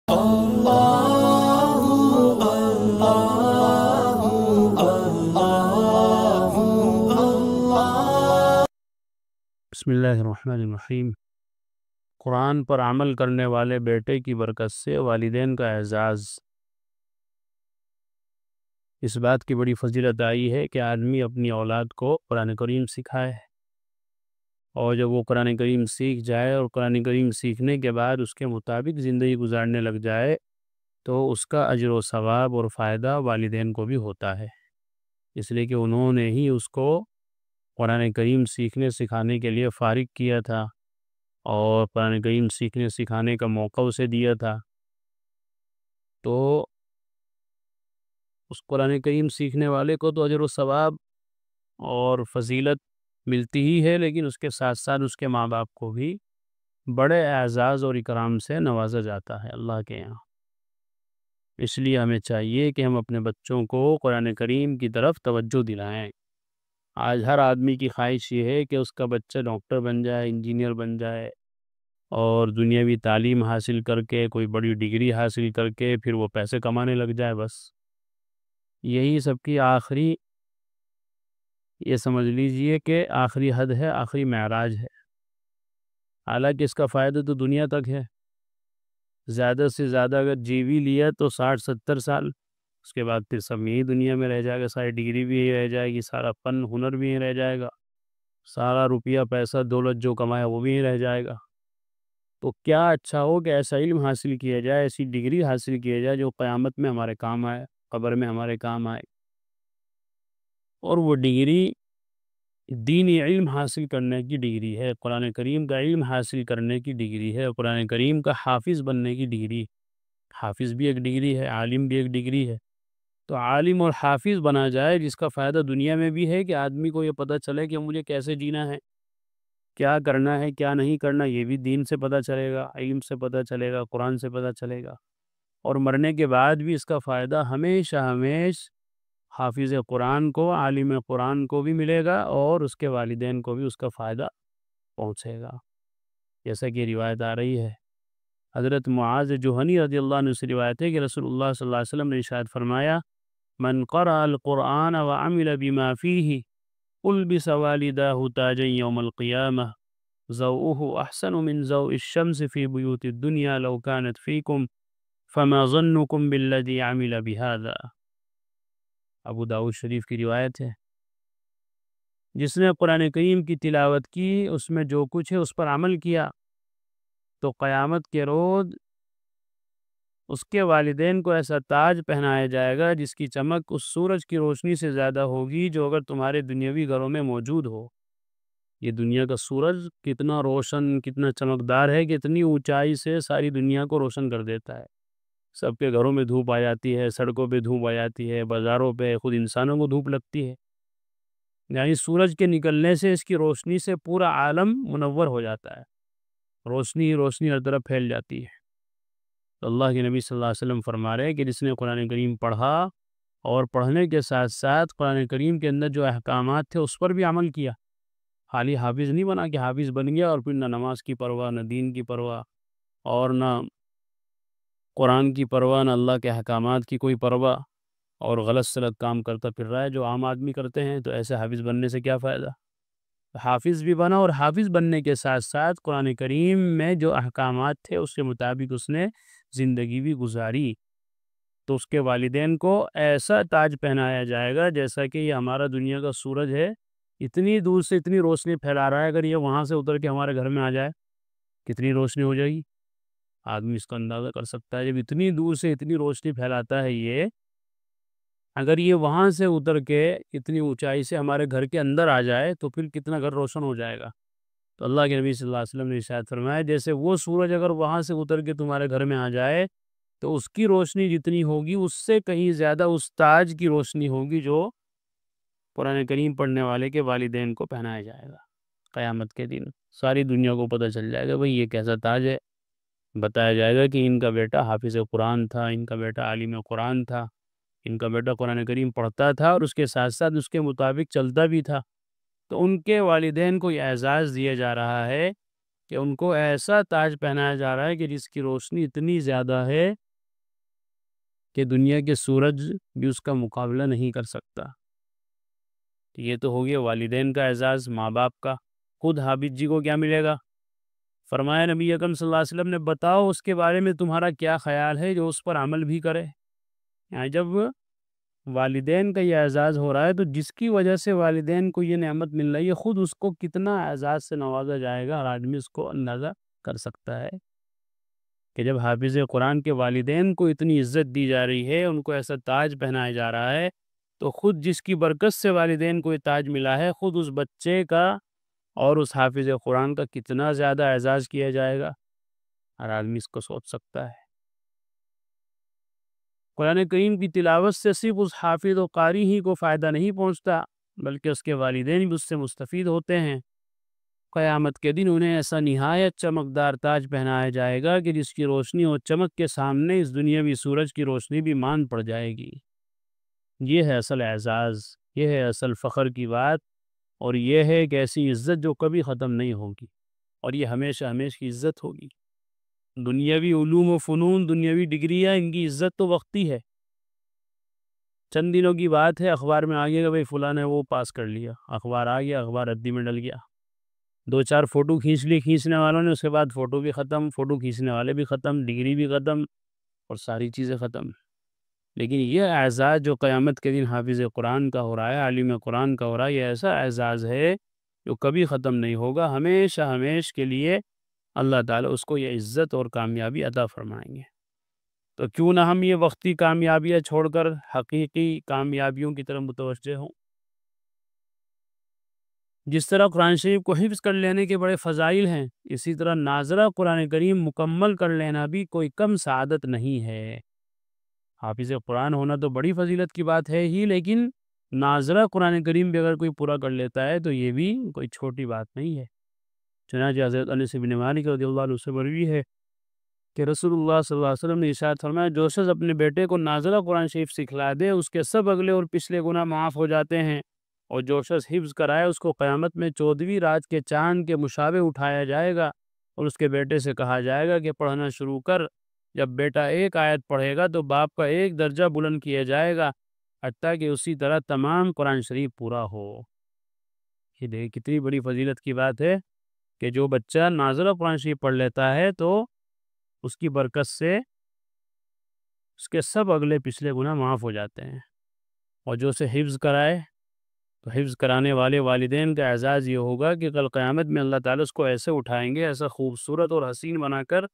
بسم اللہ الرحمن الرحیم۔ قرآن پر عمل کرنے والے بیٹے کی برکت سے والدین کا اعزاز۔ اس بات کی بڑی فضیلت آئی ہے کہ آدمی اپنی اولاد کو قرآن کریم سکھائے، اور جب وہ قرآن کریم سیکھ جائے اور قرآن کریم سیکھنے کے بعد اس کے مطابق زندگی گزارنے لگ جائے تو اس کا اجر و ثواب اور فائدہ والدین کو بھی ہوتا ہے، اس لیے کہ انہوں نے ہی اس کو قرآن کریم سیکھنے سکھانے کے لیے فارغ کیا تھا اور قرآن کریم سیکھنے سکھانے کا موقع اسے دیا تھا۔ تو اس قرآن کریم سیکھنے والے کو تو اجر و ثواب اور فضیلت ملتی ہی ہے، لیکن اس کے ساتھ ساتھ اس کے ماں باپ کو بھی بڑے اعزاز اور اکرام سے نوازا جاتا ہے اللہ کے یہاں۔ اس لیے ہمیں چاہیے کہ ہم اپنے بچوں کو قرآن کریم کی طرف توجہ دلائیں۔ آج ہر آدمی کی خواہش یہ ہے کہ اس کا بچہ ڈاکٹر بن جائے، انجینئر بن جائے، اور دنیاوی تعلیم حاصل کر کے کوئی بڑی ڈگری حاصل کر کے پھر وہ پیسے کمانے لگ جائے۔ بس یہی سب کی آخری، یہ سمجھ لیجئے کہ آخری حد ہے، آخری معراج ہے۔ حالانکہ اس کا فائدہ تو دنیا تک ہے، زیادہ سے زیادہ اگر جی بھی لیا تو 60-70 سال، اس کے بعد پھر سب یہی دنیا میں رہ جائے گا، ساری ڈگری بھی یہی رہ جائے گی، سارا فن ہنر بھی یہی رہ جائے گا، سارا روپیہ پیسہ دولت جو کمایا وہ بھی یہی رہ جائے گا۔ تو کیا اچھا ہو کہ ایسا علم حاصل کیا جائے، ایسی ڈگری حاصل کیا جائے جو قیامت میں ہمارے کام آئے، قبر میں ہمارے کام آئے، اور وہ ڈگری دینی علم حاصل کرنے کی ڈگری ہے، قرآن کریم کا علم حاصل کرنے کی ڈگری ہے، قرآن کریم کا حافظ بننے کی ڈگری۔ حافظ بھی ایک ڈگری ہے، عالم بھی ایک ڈگری ہے۔ تو عالم اور حافظ بنا جائے جس کا فائدہ دنیا میں بھی ہے کہ آدمی کو یہ پتہ چلے کہ مجھے کیسے جینا ہے، کیا کرنا ہے کیا نہیں کرنا، یہ بھی دین سے پتہ چلے گا، علم سے پتہ چلے گا، قرآن سے پتہ چلے گا، اور مرنے کے بعد بھی اس کا فائدہ ہمیشہ ہمیشہ حافظ قرآن کو، عالم قرآن کو بھی ملے گا، اور اس کے والدین کو بھی اس کا فائدہ پہنچے گا۔ جیسا کہ روایت آ رہی ہے، حضرت معاذ جوہنی رضی اللہ عنہ سے روایت ہے کہ رسول اللہ صلی اللہ علیہ وسلم نے ارشاد فرمایا، من قرأ القرآن وعمل بما فيه البس والداه تاجا يوم القيامة ضوءه احسن من ضوء الشمس في بيوت الدنيا لو كانت فيكم فما ظنكم بالذي عمل بهذا۔ ابو داؤد شریف کی روایت ہے، جس نے قرآن کریم کی تلاوت کی، اس میں جو کچھ ہے اس پر عمل کیا، تو قیامت کے روز اس کے والدین کو ایسا تاج پہنایا جائے گا جس کی چمک اس سورج کی روشنی سے زیادہ ہوگی جو اگر تمہارے دنیاوی گھروں میں موجود ہو۔ یہ دنیا کا سورج کتنا روشن، کتنا چمکدار ہے کہ اتنی اونچائی سے ساری دنیا کو روشن کر دیتا ہے، سب کے گھروں میں دھوپ آ جاتی ہے، سڑکوں پہ دھوپ آ جاتی ہے، بازاروں پہ، خود انسانوں کو دھوپ لگتی ہے، یعنی سورج کے نکلنے سے اس کی روشنی سے پورا عالم منور ہو جاتا ہے، روشنی روشنی ہر طرف پھیل جاتی ہے۔ تو اللہ کے نبی صلی اللہ علیہ وسلم فرما رہے ہیں کہ جس نے قرآن کریم پڑھا اور پڑھنے کے ساتھ ساتھ قرآن کریم کے اندر جو احکامات تھے اس پر بھی عمل کیا، خالی حافظ نہیں بنا کہ حافظ بن گیا اور پھر نہ نماز کی پرواہ، نہ دین کی پرواہ، اور نہ قرآن کی پرواہ، نہ اللہ کے احکامات کی کوئی پرواہ، اور غلط سلط کام کرتا پھر رہا ہے جو عام آدمی کرتے ہیں، تو ایسے حافظ بننے سے کیا فائدہ؟ حافظ بھی بنا، اور حافظ بننے کے ساتھ ساتھ قرآن کریم میں جو احکامات تھے اس کے مطابق اس نے زندگی بھی گزاری، تو اس کے والدین کو ایسا تاج پہنایا جائے گا جیسا کہ یہ ہمارا دنیا کا سورج ہے، اتنی دور سے اتنی روشنی پھیلا رہا ہے، اگر یہ وہاں سے اتر کے ہمارے گھر میں آ جائے کتنی روشنی ہو جائے گی، آدمی اس کا اندازہ کر سکتا ہے۔ جب اتنی دور سے اتنی روشنی پھیلاتا ہے یہ، اگر یہ وہاں سے اتر کے اتنی اونچائی سے ہمارے گھر کے اندر آ جائے تو پھر کتنا گھر روشن ہو جائے گا۔ تو اللہ کے نبی صلی اللہ علیہ وسلم نے ارشاد فرمایا، جیسے وہ سورج اگر وہاں سے اتر کے تمہارے گھر میں آ جائے تو اس کی روشنی جتنی ہوگی اس سے کہیں زیادہ اس تاج کی روشنی ہوگی جو قرآن کریم پڑھنے والے کے والدین کو پہنایا جائے گا۔ قیامت کے دن ساری دنیا کو پتہ چل جائے گا بھئی یہ کیسا تاج ہے، بتایا جائے گا کہ ان کا بیٹا حافظ قرآن تھا، ان کا بیٹا عالم قرآن تھا، ان کا بیٹا قرآن کریم پڑھتا تھا اور اس کے ساتھ ساتھ اس کے مطابق چلتا بھی تھا۔ تو ان کے والدین کو یہ اعزاز دیا جا رہا ہے کہ ان کو ایسا تاج پہنایا جا رہا ہے کہ جس کی روشنی اتنی زیادہ ہے کہ دنیا کے سورج بھی اس کا مقابلہ نہیں کر سکتا۔ یہ تو ہو گیا والدین کا اعزاز، ماں باپ کا۔ خود حافظ جی کو کیا ملے گا؟ فرمایا نبی اکرم صلی اللہ علیہ وسلم نے، بتاؤ اس کے بارے میں تمہارا کیا خیال ہے جو اس پر عمل بھی کرے۔ یہاں جب والدین کا یہ اعزاز ہو رہا ہے تو جس کی وجہ سے والدین کو یہ نعمت مل رہی ہے، خود اس کو کتنا اعزاز سے نوازا جائے گا، اور آدمی اس کو اندازہ کر سکتا ہے کہ جب حافظ قرآن کے والدین کو اتنی عزت دی جا رہی ہے، ان کو ایسا تاج پہنایا جا رہا ہے، تو خود جس کی برکت سے والدین کو یہ تاج ملا ہے، خود اس بچے کا اور اس حافظ قرآن کا کتنا زیادہ اعزاز کیا جائے گا، ہر آدمی اس کو سوچ سکتا ہے۔ قرآن کریم کی تلاوت سے صرف اس حافظ و قاری ہی کو فائدہ نہیں پہنچتا، بلکہ اس کے والدین بھی اس سے مستفید ہوتے ہیں۔ قیامت کے دن انہیں ایسا نہایت چمکدار تاج پہنایا جائے گا کہ جس کی روشنی اور چمک کے سامنے اس دنیاوی سورج کی روشنی بھی مان پڑ جائے گی۔ یہ ہے اصل اعزاز، یہ ہے اصل فخر کی بات، اور یہ ہے ایک ایسی عزت جو کبھی ختم نہیں ہوگی، اور یہ ہمیشہ ہمیشہ کی عزت ہوگی۔ دنیاوی علوم و فنون، دنیاوی ڈگریاں، ان کی عزت تو وقتی ہے۔ چند دنوں کی بات ہے، اخبار میں آ گیا کہ بھئی فلاں نے وہ پاس کر لیا، اخبار آ گیا، اخبار ردی میں ڈل گیا، دو چار فوٹو کھینچ لی کھینچنے والوں نے، اس کے بعد فوٹو بھی ختم، فوٹو کھینچنے والے بھی ختم، ڈگری بھی ختم، اور ساری چیزیں ختم۔ لیکن یہ اعزاز جو قیامت کے دن حافظ قرآن کا ہو رہا ہے، عالم قرآن کا ہو رہا ہے، یہ ایسا اعزاز ہے جو کبھی ختم نہیں ہوگا، ہمیشہ ہمیشہ کے لیے اللہ تعالیٰ اس کو یہ عزت اور کامیابی عطا فرمائیں گے۔ تو کیوں نہ ہم یہ وقتی کامیابیاں چھوڑ کر حقیقی کامیابیوں کی طرف متوجہ ہوں۔ جس طرح قرآن شریف کو حفظ کر لینے کے بڑے فضائل ہیں، اسی طرح ناظرہ قرآن کریم مکمل کر لینا بھی کوئی کم سعادت نہیں ہے۔ حافظ قرآن ہونا تو بڑی فضیلت کی بات ہے ہی، لیکن ناظرہ قرآن کریم بھی اگر کوئی پورا کر لیتا ہے تو یہ بھی کوئی چھوٹی بات نہیں ہے۔ چنانچہ حضرت انس بن مالک رضی اللہ عنہ سے مروی ہے کہ رسول اللہ صلی اللہ علیہ وسلم نے ارشاد فرمایا، جو شخص اپنے بیٹے کو ناظرہ قرآن شریف سکھلا دے، اس کے سب اگلے اور پچھلے گناہ معاف ہو جاتے ہیں، اور جو شخص حفظ کرائے، اس کو قیامت میں 14ویں رات کے چاند کے مشابہ اٹھایا جائے گا، اور اس کے بیٹے سے کہا جائے گا کہ پڑھنا شروع کر۔ جب بیٹا ایک آیت پڑھے گا تو باپ کا ایک درجہ بلند کیا جائے گا، حتیٰ کہ اسی طرح تمام قرآن شریف پورا ہو۔ یہ دیکھ کتنی بڑی فضیلت کی بات ہے کہ جو بچہ ناظرہ قرآن شریف پڑھ لیتا ہے تو اس کی برکت سے اس کے سب اگلے پچھلے گناہ معاف ہو جاتے ہیں، اور جو اسے حفظ کرائے تو حفظ کرانے والے والدین کا اعزاز یہ ہوگا کہ کل قیامت میں اللہ تعالیٰ اس کو ایسے اٹھائیں گے، ایسا خوبصورت اور حسین بنا کر،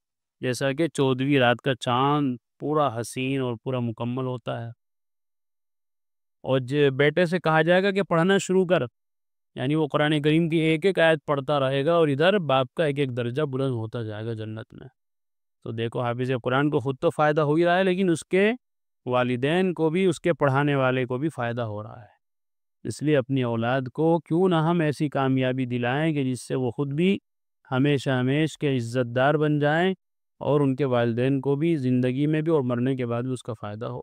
جیسا کہ 14ویں رات کا چاند پورا حسین اور پورا مکمل ہوتا ہے۔ اور بیٹے سے کہا جائے گا کہ پڑھنا شروع کر، یعنی وہ قرآن کریم کی ایک ایک آیت پڑھتا رہے گا، اور ادھر باپ کا ایک ایک درجہ بلند ہوتا جائے گا جنت میں۔ تو دیکھو حافظ قرآن کو خود تو فائدہ ہو ہی رہا ہے، لیکن اس کے والدین کو بھی، اس کے پڑھانے والے کو بھی فائدہ ہو رہا ہے۔ اس لیے اپنی اولاد کو کیوں نہ ہم ایسی کامیابی دلائیں کہ جس سے وہ خود بھی ہمیشہ ہمیشہ کے عزت دار بن جائیں، اور ان کے والدین کو بھی زندگی میں بھی اور مرنے کے بعد بھی اس کا فائدہ ہو۔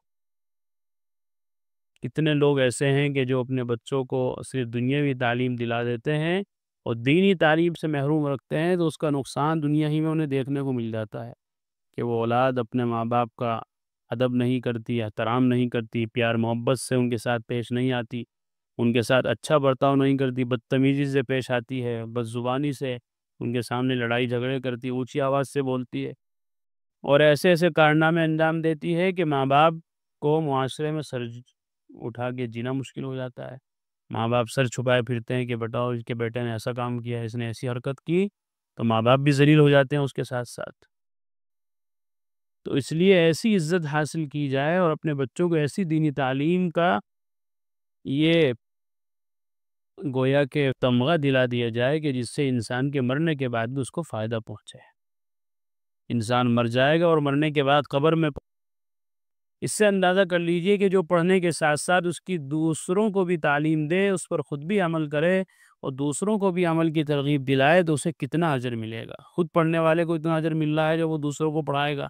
کتنے لوگ ایسے ہیں کہ جو اپنے بچوں کو صرف دنیاوی تعلیم دلا دیتے ہیں اور دینی تعلیم سے محروم رکھتے ہیں، تو اس کا نقصان دنیا ہی میں انہیں دیکھنے کو مل جاتا ہے کہ وہ اولاد اپنے ماں باپ کا ادب نہیں کرتی، احترام نہیں کرتی، پیار محبت سے ان کے ساتھ پیش نہیں آتی، ان کے ساتھ اچھا برتاؤ نہیں کرتی، بدتمیزی سے پیش آتی ہے، بد زبانی سے ان کے سامنے لڑائی جھگڑے کرتی، اونچی آواز سے بولتی ہے، اور ایسے ایسے کارنامے انجام دیتی ہے کہ ماں باپ کو معاشرے میں سر اٹھا کے جینا مشکل ہو جاتا ہے۔ ماں باپ سر چھپائے پھرتے ہیں کہ بتاؤ اس کے بیٹے نے ایسا کام کیا، اس نے ایسی حرکت کی، تو ماں باپ بھی ذلیل ہو جاتے ہیں اس کے ساتھ ساتھ۔ تو اس لیے ایسی عزت حاصل کی جائے اور اپنے بچوں کو ایسی دینی تعلیم کا یہ گویا کہ تمغہ دلا دیا جائے کہ جس سے انسان کے مرنے کے بعد بھی اس کو فائدہ پہنچے۔ انسان مر جائے گا اور مرنے کے بعد قبر میں، اس سے اندازہ کر لیجئے کہ جو پڑھنے کے ساتھ ساتھ اس کی دوسروں کو بھی تعلیم دے، اس پر خود بھی عمل کرے اور دوسروں کو بھی عمل کی ترغیب دلائے، تو اسے کتنا اجر ملے گا۔ خود پڑھنے والے کو اتنا اجر مل رہا ہے جو وہ دوسروں کو پڑھائے گا،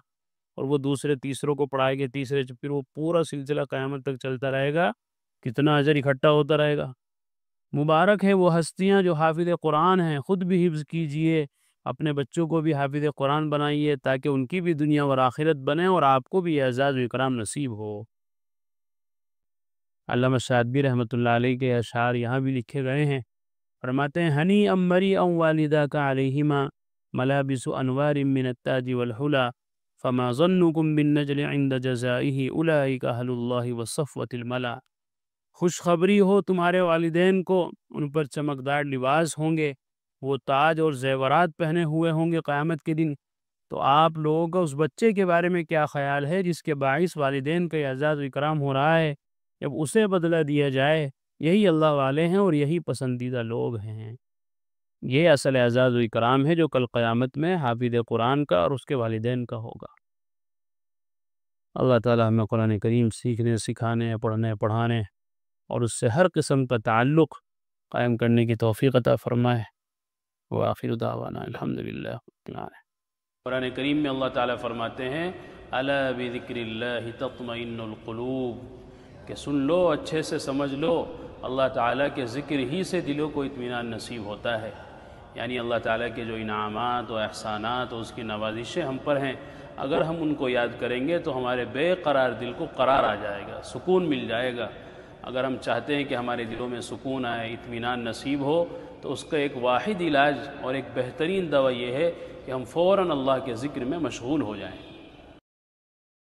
اور وہ دوسرے تیسروں کو پڑھائے گا، تیسرے پھر وہ پورا سلسلہ قیامت تک چلتا رہے گا، کتنا اجر اکٹھا ہوتا رہے گا۔ مبارک ہے وہ ہستیاں جو حافظ قرآن ہیں، خود بھی حفظ کیجئے، اپنے بچوں کو بھی حافظ قرآن بنائیے تاکہ ان کی بھی دنیا اور آخرت بنے اور آپ کو بھی اعزاز و اکرام نصیب ہو۔ علامہ شاطبی رحمۃ اللہ علیہ کے اشعار یہاں بھی لکھے گئے ہیں، فرماتے ہیں ہنی ام مری ام والدہ کا علیہما ملابس انوار من التاج والحلا فما ظنکم بالنجل عند جزائه اولئک اہل اللہ والصفوۃ الملا۔ خوشخبری ہو تمہارے والدین کو، ان پر چمکدار لباس ہوں گے، وہ تاج اور زیورات پہنے ہوئے ہوں گے قیامت کے دن۔ تو آپ لوگوں کا اس بچے کے بارے میں کیا خیال ہے جس کے باعث والدین کا اعزاز و اکرام ہو رہا ہے؟ جب اسے بدلہ دیا جائے، یہی اللہ والے ہیں اور یہی پسندیدہ لوگ ہیں۔ یہ اصل اعزاز و اکرام ہے جو کل قیامت میں حافظ قرآن کا اور اس کے والدین کا ہوگا۔ اللہ تعالی ہمیں قرآن کریم سیکھنے، سکھانے، پڑھنے، پڑھانے اور اس سے ہر قسم کا تعلق قائم کرنے کی توفیق عطا فرمائے۔ وآخر دعوانا الحمدللہ رب العالمین۔ قرآن کریم میں اللہ تعالیٰ فرماتے ہیں الا بذکر اللہ تطمئن القلوب، کہ سن لو، اچھے سے سمجھ لو، اللہ تعالیٰ کے ذکر ہی سے دلوں کو اطمینان نصیب ہوتا ہے۔ یعنی اللہ تعالیٰ کے جو انعامات و احسانات و اس کی نوازشیں ہم پر ہیں، اگر ہم ان کو یاد کریں گے تو ہمارے بے قرار دل کو قرار آ جائے گا، سکون مل جائے گا۔ اگر ہم چاہتے ہیں کہ ہمارے دلوں میں سکون آئے، اطمینان نصیب ہو، تو اس کا ایک واحد علاج اور ایک بہترین دوا یہ ہے کہ ہم فوراً اللہ کے ذکر میں مشغول ہو جائیں۔